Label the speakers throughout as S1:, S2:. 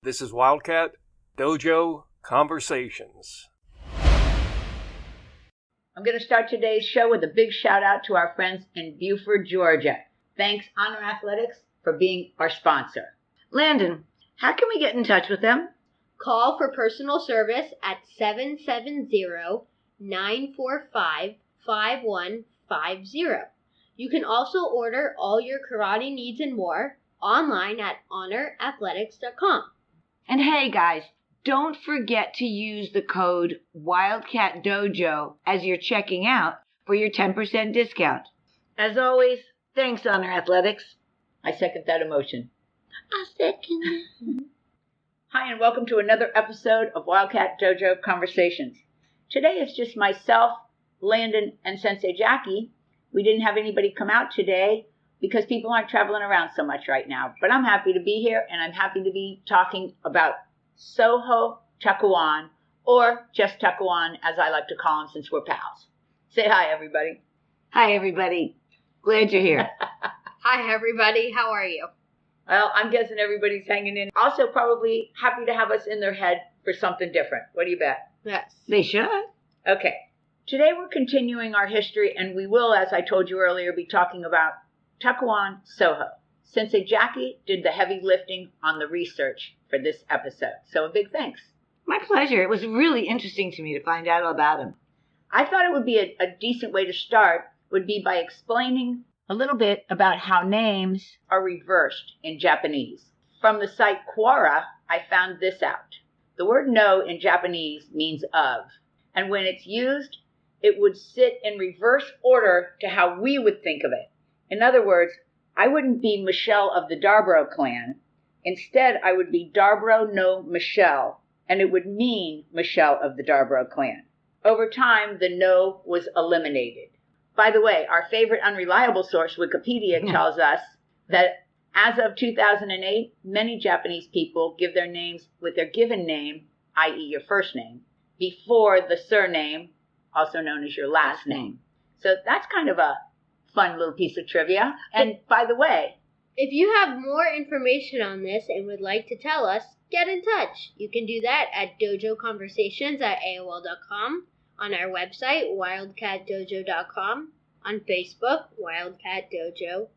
S1: This is Wildcat Dojo Conversations.
S2: I'm going to start today's show with a big shout out to our friends in Buford, Georgia. Thanks, Honor Athletics, for being our sponsor. Landyn, how can we get in touch with them?
S3: Call for personal service at 770-945-5150. You can also order all your karate needs and more online at honorathletics.com.
S4: And hey guys, don't forget to use the code Wildcat Dojo as you're checking out for your 10% discount. As always, thanks, Honor Athletics.
S2: I second that emotion.
S3: I second it.
S2: Hi, and welcome to another episode of Wildcat Dojo Conversations. Today it's just myself, Landyn, and Sensei Jackie. We didn't have anybody come out today because people aren't traveling around so much right now. But I'm happy to be here, and I'm happy to be talking about Soho, Tukkuan, or just Tukkuan, as I like to call him since we're pals. Say hi, everybody.
S4: Hi, everybody. Glad you're here.
S3: Hi, everybody. How are you?
S2: Well, I'm guessing everybody's hanging in. Also, probably happy to have us in their head for something different. What do you bet?
S3: Yes.
S4: They should.
S2: Okay. Today we're continuing our history, and we will, as I told you earlier, be talking about Tukuan, Soho. Sensei Jackie did the heavy lifting on the research for this episode. So a big thanks.
S4: My pleasure. It was really interesting to me to find out all about him.
S2: I thought it would be a decent way to start would be by explaining a little bit about how names are reversed in Japanese. From the site Quora, I found this out. The word no in Japanese means of, and when it's used, it would sit in reverse order to how we would think of it. In other words, I wouldn't be Michelle of the Darbro clan. Instead, I would be Darbro no Michelle, and it would mean Michelle of the Darbro clan. Over time, the no was eliminated. By the way, our favorite unreliable source, Wikipedia, tells us that as of 2008, many Japanese people give their names with their given name, i.e. your first name, before the surname, also known as your last name. So that's kind of a fun little piece of trivia. And by the way,
S3: if you have more information on this and would like to tell us, get in touch. You can do that at dojoconversations@aol.com, on our website, wildcatdojo.com, on Facebook, Wildcat Dojo,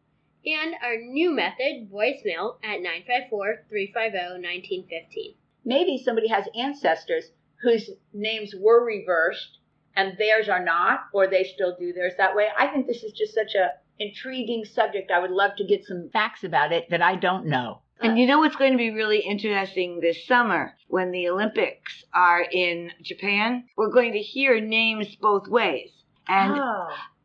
S3: and our new method, voicemail, at 954-350-1915.
S2: maybe somebody has ancestors whose names were reversed and theirs are not, or they still do theirs that way. I think this is just such a intriguing subject. I would love to get some facts about it that I don't know.
S4: And you know what's going to be really interesting this summer when the Olympics are in Japan? We're going to hear names both ways. And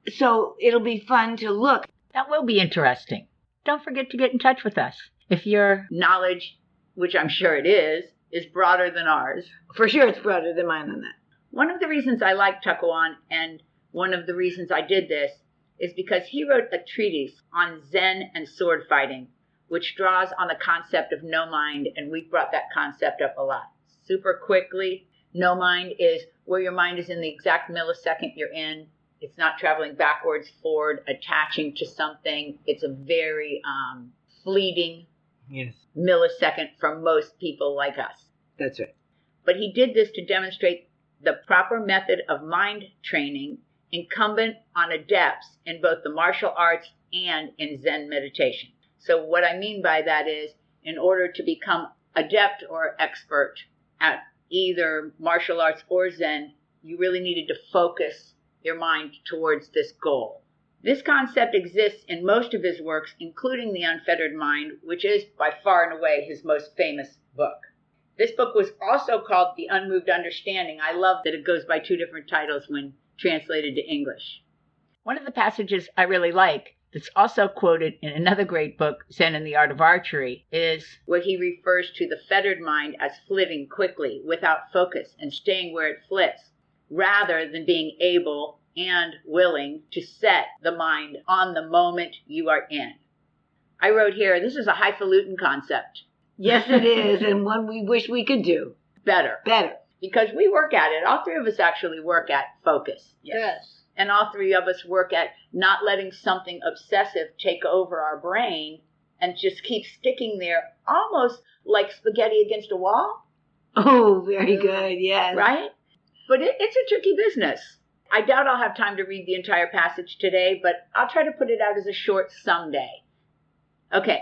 S4: so it'll be fun to look.
S2: That will be interesting. Don't forget to get in touch with us. If your knowledge, which I'm sure it is broader than ours.
S4: For sure it's broader than mine on that.
S2: One of the reasons I like Tukkuan, and one of the reasons I did this, is because he wrote a treatise on Zen and sword fighting, which draws on the concept of no mind, and we've brought that concept up a lot. Super quickly, no mind is where your mind is in the exact millisecond you're in. It's not traveling backwards, forward, attaching to something. It's a very fleeting millisecond for most people like us.
S4: That's right.
S2: But he did this to demonstrate the proper method of mind training incumbent on adepts in both the martial arts and in Zen meditation. So what I mean by that is, in order to become adept or expert at either martial arts or Zen, you really needed to focus your mind towards this goal. This concept exists in most of his works, including The Unfettered Mind, which is by far and away his most famous book. This book was also called The Unmoved Understanding. I love that it goes by two different titles when translated to English. One of the passages I really like that's also quoted in another great book, Zen and the Art of Archery, is where he refers to the fettered mind as flitting quickly without focus and staying where it flits, rather than being able and willing to set the mind on the moment you are in. I wrote here, this is a highfalutin concept.
S4: Yes, it is, and one we wish we could do.
S2: Better. Because we work at it. All three of us actually work at focus.
S3: Yes.
S2: And all three of us work at not letting something obsessive take over our brain and just keep sticking there, almost like spaghetti against a wall.
S4: Oh, very good, yes.
S2: Right? But it's a tricky business. I doubt I'll have time to read the entire passage today, but I'll try to put it out as a short someday. Okay,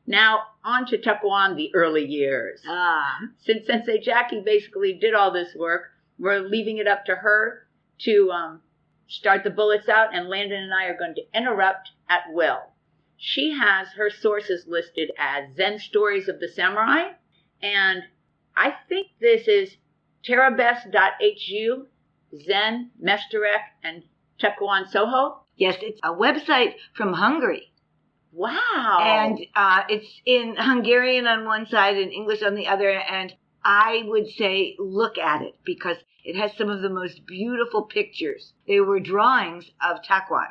S2: now on to Tukkuan, the early years. Since Sensei Jackie basically did all this work, we're leaving it up to her to start the bullets out, and Landyn and I are going to interrupt at will. She has her sources listed as Zen Stories of the Samurai, and I think this is terabest.hu, Zen, Mestarek, and Tukuan, Soho.
S4: Yes, it's a website from Hungary.
S2: Wow.
S4: And it's in Hungarian on one side and English on the other, and I would say look at it because it has some of the most beautiful pictures. They were drawings of Tukkuan.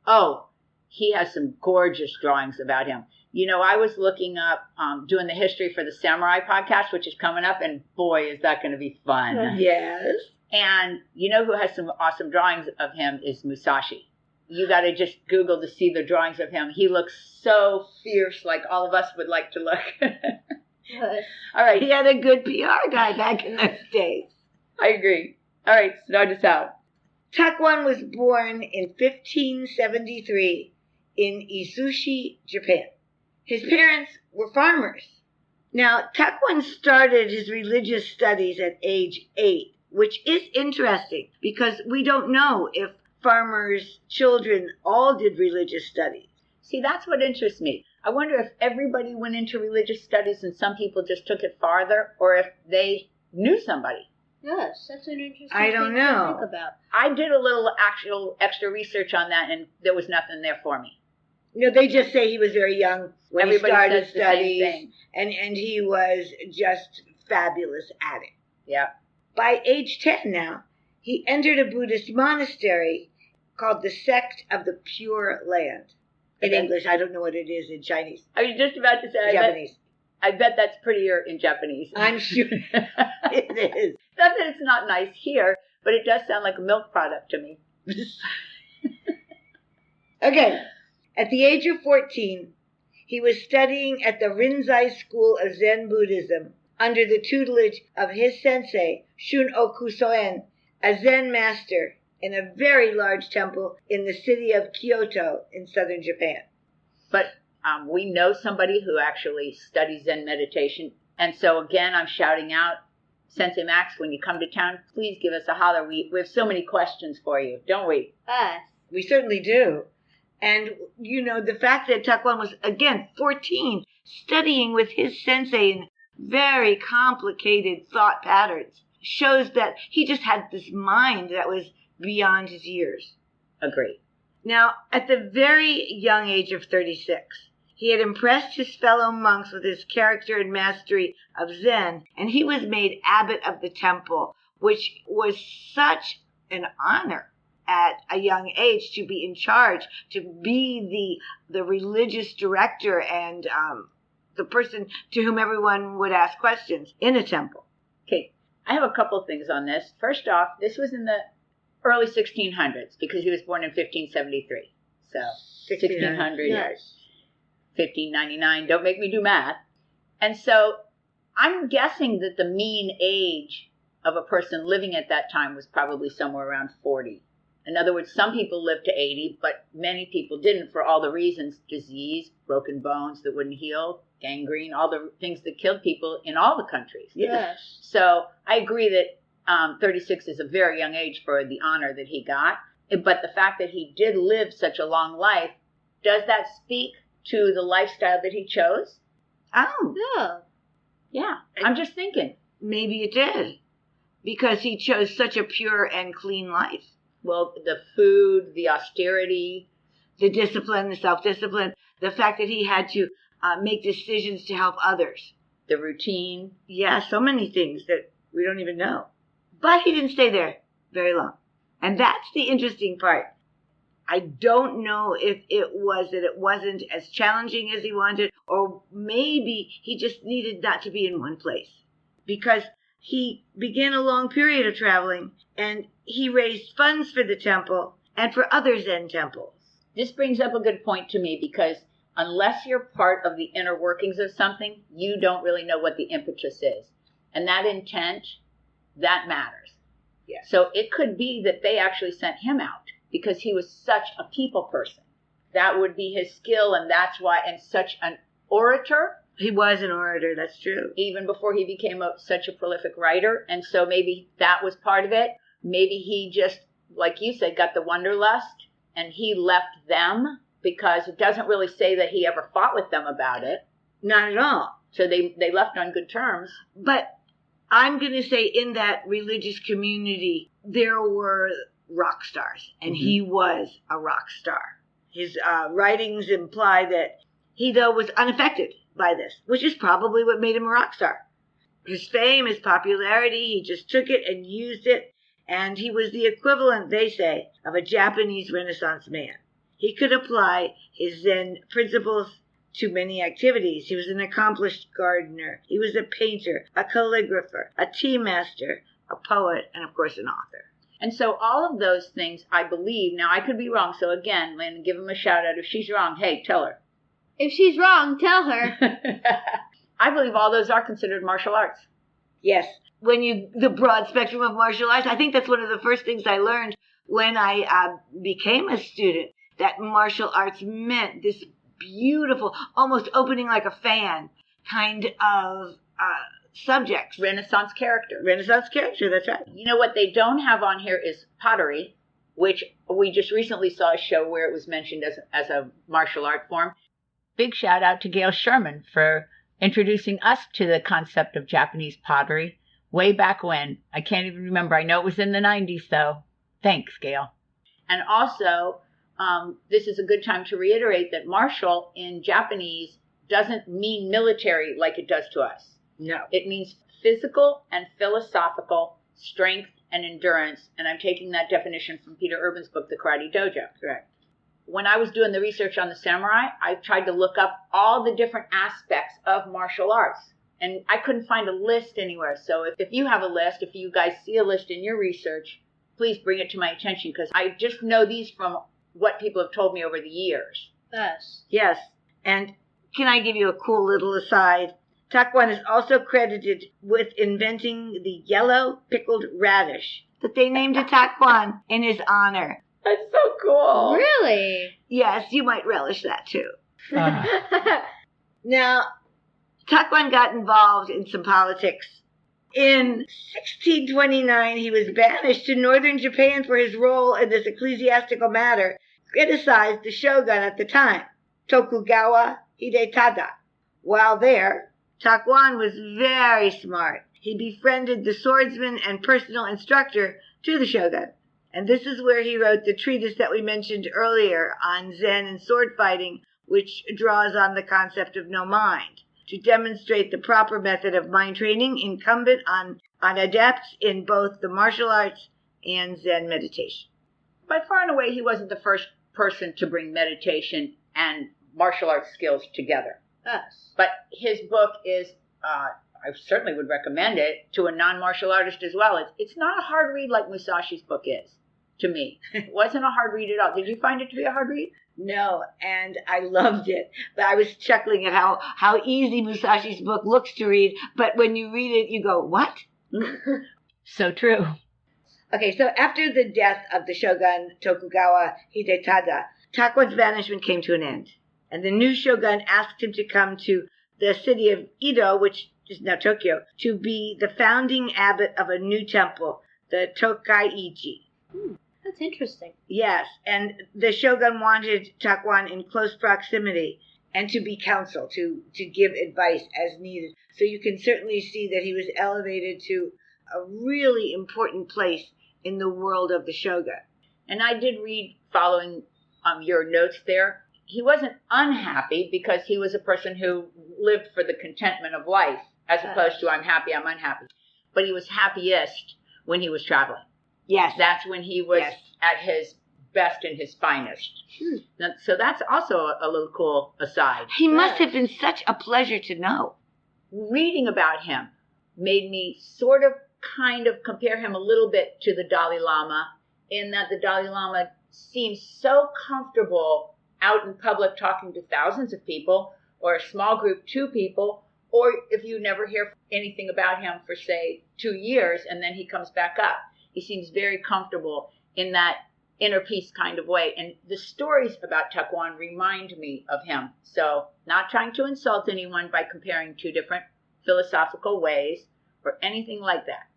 S2: Oh, he has some gorgeous drawings about him. You know, I was looking up, doing the history for the Samurai podcast, which is coming up, and boy, is that going to be fun.
S4: Yes.
S2: And you know who has some awesome drawings of him is Musashi. You got to just Google to see the drawings of him. He looks so fierce, like all of us would like to look. All right.
S4: He had a good PR guy back in those days.
S2: I agree. All right, start us out.
S4: Tukkuan was born in 1573 in Izushi, Japan. His parents were farmers. Now, Tukkuan started his religious studies at age 8, which is interesting because we don't know if farmers' children all did religious studies.
S2: See, that's what interests me. I wonder if everybody went into religious studies and some people just took it farther, or if they knew somebody.
S3: Yes, that's an interesting
S4: I don't
S3: thing
S4: know.
S3: to think about.
S2: I did a little actual extra research on that, and there was nothing there for me.
S4: No, they just say he was very young when
S2: Everybody
S4: he started
S2: says the same
S4: studies,
S2: thing.
S4: and he was just fabulous at it.
S2: Yeah.
S4: By age 10 now, he entered a Buddhist monastery called the Sect of the Pure Land. In
S2: Okay.
S4: English, I don't know what it is in Chinese.
S2: I was just about to say,
S4: Japanese.
S2: I bet that's prettier in Japanese.
S4: I'm sure it is.
S2: Not that it's not nice here, but it does sound like a milk product to me.
S4: Okay. At the age of 14, he was studying at the Rinzai School of Zen Buddhism under the tutelage of his sensei, Shun-Oku Soen, a Zen master in a very large temple in the city of Kyoto in southern Japan.
S2: But we know somebody who actually studies Zen meditation. And so, again, I'm shouting out, Sensei Max, when you come to town, please give us a holler. We have so many questions for you, don't we?
S3: Us.
S4: We certainly do. And, you know, the fact that Tukkuan was, again, 14, studying with his sensei in very complicated thought patterns, shows that he just had this mind that was beyond his years.
S2: Agree.
S4: Now, at the very young age of 36, he had impressed his fellow monks with his character and mastery of Zen, and he was made abbot of the temple, which was such an honor at a young age to be in charge, to be the religious director and the person to whom everyone would ask questions in a temple.
S2: Okay, I have a couple things on this. First off, this was in the early 1600s because he was born in 1573. So 1600,
S4: Yes.
S2: 1599, don't make me do math. And so I'm guessing that the mean age of a person living at that time was probably somewhere around 40. In other words, some people lived to 80, but many people didn't for all the reasons: disease, broken bones that wouldn't heal, gangrene, all the things that killed people in all the countries.
S3: Yes.
S2: So I agree that 36 is a very young age for the honor that he got. But the fact that he did live such a long life, does that speak to the lifestyle that he chose?
S4: Oh,
S3: Oh.
S2: Yeah, I'm just thinking.
S4: maybe it did, because he chose such a pure and clean life.
S2: Well, the food, the austerity.
S4: The discipline, the self-discipline, the fact that he had to make decisions to help others.
S2: The routine.
S4: Yeah, so many things that we don't even know. But he didn't stay there very long. And that's the interesting part. I don't know if it was that it wasn't as challenging as he wanted, or maybe he just needed not to be in one place. Because he began a long period of traveling, and he raised funds for the temple and for other Zen temples.
S2: This brings up a good point to me because unless you're part of the inner workings of something, you don't really know what the impetus is. And that intent, that matters.
S4: Yeah.
S2: So it could be that they actually sent him out because he was such a people person. That would be his skill, and that's why, and such an orator.
S4: He was an orator, that's true.
S2: Even before he became such a prolific writer. And so maybe that was part of it. Maybe he just, like you said, got the wanderlust, and he left them, because it doesn't really say that he ever fought with them about it.
S4: Not at all.
S2: So they left on good terms.
S4: But I'm going to say in that religious community, there were rock stars, and he was a rock star. His writings imply that he, though, was unaffected by this, which is probably what made him a rock star. His fame, his popularity, he just took it and used it, and he was the equivalent, they say, of a Japanese Renaissance man. He could apply his Zen principles to many activities. He was an accomplished gardener. He was a painter, a calligrapher, a tea master, a poet, and of course an author.
S2: And so all of those things, I believe, now I could be wrong, so again, Landyn, give him a shout out. If she's wrong, hey, tell her.
S3: If she's wrong, tell her.
S2: I believe all those are considered martial arts.
S4: Yes. The broad spectrum of martial arts, I think that's one of the first things I learned when I became a student, that martial arts meant this beautiful, almost opening like a fan kind of subjects.
S2: Renaissance character.
S4: Renaissance character, that's right.
S2: You know what they don't have on here is pottery, which we just recently saw a show where it was mentioned as a martial art form. Big shout out to Gail Sherman for introducing us to the concept of Japanese pottery way back when. I can't even remember. I know it was in the 90s, though. Thanks, Gail. And also, this is a good time to reiterate that martial in Japanese doesn't mean military like it does to us.
S4: No.
S2: It means physical and philosophical strength and endurance. And I'm taking that definition from Peter Urban's book, The Karate Dojo.
S4: Correct.
S2: When I was doing the research on the samurai, I tried to look up all the different aspects of martial arts. And I couldn't find a list anywhere. So if you have a list, if you guys see a list in your research, please bring it to my attention, because I just know these from what people have told me over the years.
S4: Yes. And can I give you a cool little aside? Tukkuan is also credited with inventing the yellow pickled radish that they named it Tukkuan in his honor.
S2: That's so cool.
S3: Really?
S4: Yes, you might relish that too. Now, Tukkuan got involved in some politics. In 1629, he was banished to northern Japan for his role in this ecclesiastical matter, criticized the shogun at the time, Tokugawa Hidetada. While there, Tukkuan was very smart. He befriended the swordsman and personal instructor to the shogun. And this is where he wrote the treatise that we mentioned earlier on Zen and sword fighting, which draws on the concept of no mind, to demonstrate the proper method of mind training incumbent on adepts in both the martial arts and Zen meditation.
S2: By far and away, he wasn't the first person to bring meditation and martial arts skills together.
S3: Us.
S2: But his book is, I certainly would recommend it to a non-martial artist as well. It's not a hard read like Musashi's book is, to me. It wasn't a hard read at all. Did you find it to be a hard read?
S4: No, and I loved it. But I was chuckling at how easy Musashi's book looks to read, but when you read it, you go, what?
S2: So true.
S4: Okay, so after the death of the shogun Tokugawa Hidetada, Tukkuan's banishment came to an end, and the new shogun asked him to come to the city of Edo, which is now Tokyo, to be the founding abbot of a new temple, the Tokai-ichi.
S3: That's interesting.
S4: Yes, and the shogun wanted Tukkuan in close proximity and to be counsel, to give advice as needed. So you can certainly see that he was elevated to a really important place in the world of the shogun.
S2: And I did read, following your notes there, he wasn't unhappy because he was a person who lived for the contentment of life, as opposed to I'm happy, I'm unhappy. But he was happiest when he was traveling.
S4: Yes.
S2: That's when he was at his best and his finest. So that's also a little cool aside.
S4: He must have been such a pleasure to know.
S2: Reading about him made me sort of kind of compare him a little bit to the Dalai Lama, in that the Dalai Lama seems so comfortable out in public talking to thousands of people, or a small group, 2 people, or if you never hear anything about him for, say, 2 years, and then he comes back up. He seems very comfortable in that inner peace kind of way. And the stories about Tukkuan remind me of him. So not trying to insult anyone by comparing 2 different philosophical ways or anything like that.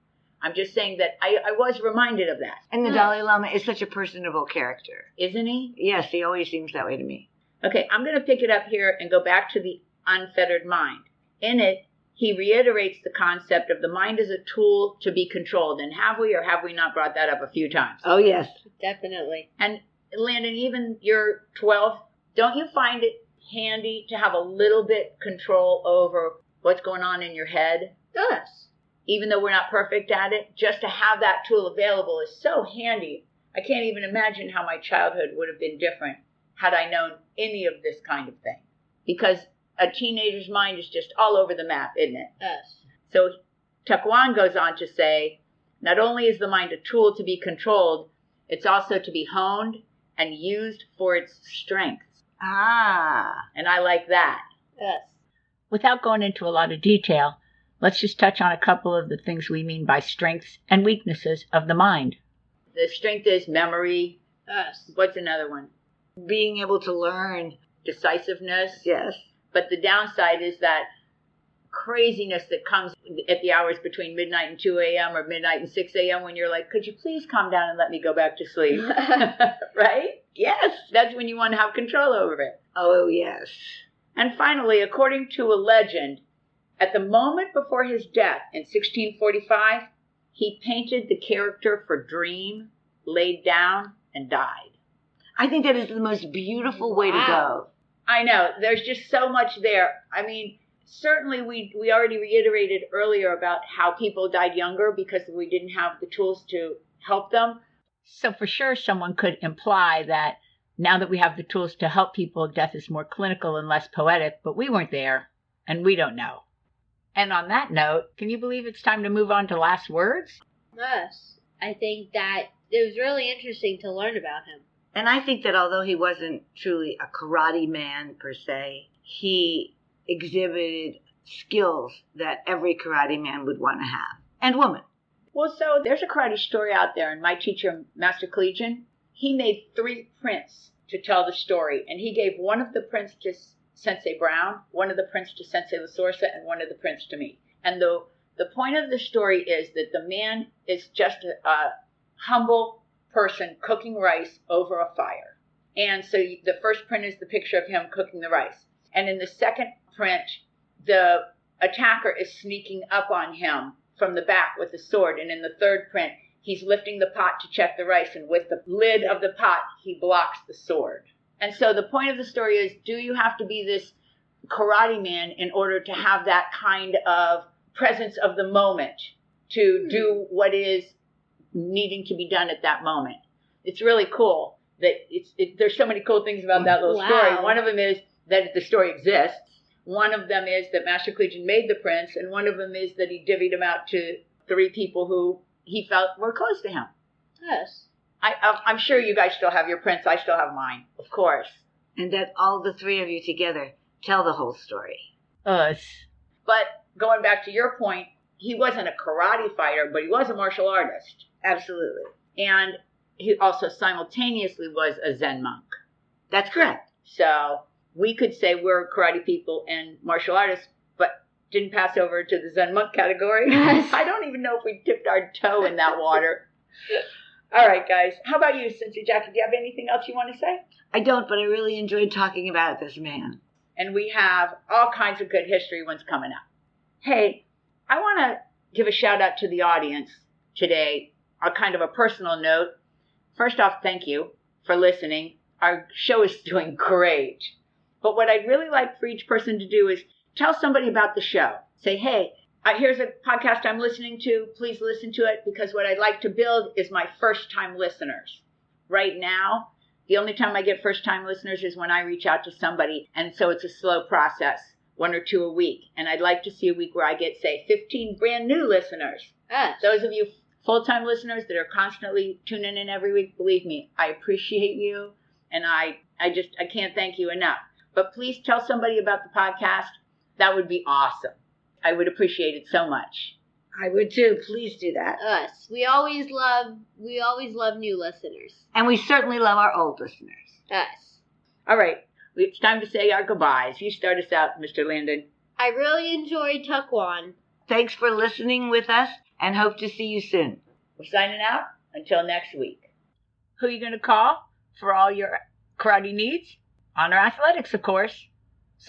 S2: I'm just saying that I was reminded of that.
S4: And the Dalai Lama is such a personable character.
S2: Isn't he?
S4: Yes, he always seems that way to me.
S2: Okay, I'm going to pick it up here and go back to the unfettered mind. In it, he reiterates the concept of the mind as a tool to be controlled. And have we or have we not brought that up a few times?
S4: Oh, yes.
S3: Definitely.
S2: And Landyn, even you're 12, don't you find it handy to have a little bit control over what's going on in your head?
S3: Yes.
S2: Even though we're not perfect at it, just to have that tool available is so handy. I can't even imagine how my childhood would have been different had I known any of this kind of thing. Because a teenager's mind is just all over the map, isn't it?
S3: Yes.
S2: So Tukkuan goes on to say, not only is the mind a tool to be controlled, it's also to be honed and used for its strengths.
S4: Ah.
S2: And I like that.
S3: Yes.
S2: Without going into a lot of detail, let's just touch on a couple of the things we mean by strengths and weaknesses of the mind. The strength is memory.
S3: Yes.
S2: What's another one?
S4: Being able to learn.
S2: Decisiveness.
S4: Yes.
S2: But the downside is that craziness that comes at the hours between midnight and 2 a.m. or midnight and 6 a.m. when you're like, could you please calm down and let me go back to sleep? Right?
S4: Yes.
S2: That's when you want to have control over it.
S4: Oh, yes.
S2: And finally, according to a legend, at the moment before his death in 1645, he painted the character for Dream, laid down, and died.
S4: I think that is the most beautiful way to go.
S2: I know. There's just so much there. I mean, certainly we already reiterated earlier about how people died younger because we didn't have the tools to help them. So for sure, someone could imply that now that we have the tools to help people, death is more clinical and less poetic, but we weren't there, and we don't know. And on that note, can you believe it's time to move on to last words?
S3: Yes. I think that it was really interesting to learn about him.
S4: And I think that although he wasn't truly a karate man per se, he exhibited skills that every karate man would want to have. And woman.
S2: Well, so there's a karate story out there, and my teacher, Master Collegian, he made 3 prints to tell the story. And he gave one of the prints to Sensei Brown, one of the prints to Sensei Lasorsa, and one of the prints to me. And the point of the story is that the man is just a humble person cooking rice over a fire. And so the first print is the picture of him cooking the rice. And in the second print, the attacker is sneaking up on him from the back with a sword. And in the third print, he's lifting the pot to check the rice. And with the lid of the pot, he blocks the sword. And so the point of the story is, do you have to be this karate man in order to have that kind of presence of the moment to do what is needing to be done at that moment? It's really cool that there's so many cool things about that little story. One of them is that the story exists. One of them is that Master Collegian made the prints, and one of them is that he divvied them out to 3 people who he felt were close to him.
S3: Yes.
S2: I'm sure you guys still have your prints. I still have mine, of course.
S4: And that all the 3 of you together tell the whole story.
S2: Us. But going back to your point, he wasn't a karate fighter, but he was a martial artist.
S4: Absolutely.
S2: And he also simultaneously was a Zen monk.
S4: That's correct.
S2: So we could say we're karate people and martial artists, but didn't pass over to the Zen monk category. I don't even know if we dipped our toe in that water. All right, guys. How about you, Sensei Jackie? Do you have anything else you want to say?
S4: I don't, but I really enjoyed talking about this man.
S2: And we have all kinds of good history ones coming up. Hey, I want to give a shout out to the audience today on kind of a personal note. First off, thank you for listening. Our show is doing great. But what I'd really like for each person to do is tell somebody about the show. Say, hey, here's a podcast I'm listening to. Please listen to it, because what I'd like to build is my first-time listeners. Right now, the only time I get first-time listeners is when I reach out to somebody, and so it's a slow process, 1 or 2 a week. And I'd like to see a week where I get, say, 15 brand new listeners. Those of you full-time listeners that are constantly tuning in every week, believe me, I appreciate you. And I can't thank you enough. But please tell somebody about the podcast. That would be awesome. I would appreciate it so much.
S4: I would too. Please do that.
S3: Us. We always love new listeners.
S4: And we certainly love our old listeners.
S3: Us.
S2: All right. It's time to say our goodbyes. You start us out, Mr. Landyn.
S3: I really enjoyed Tukkuan.
S4: Thanks for listening with us and hope to see you soon.
S2: We're signing out until next week. Who are you going to call for all your karate needs? Honor Athletics, of course.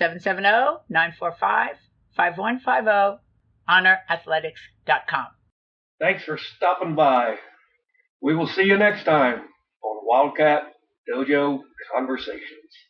S2: 770-945-5150. HonorAthletics.com.
S1: Thanks for stopping by. We will see you next time on Wildcat Dojo Conversations.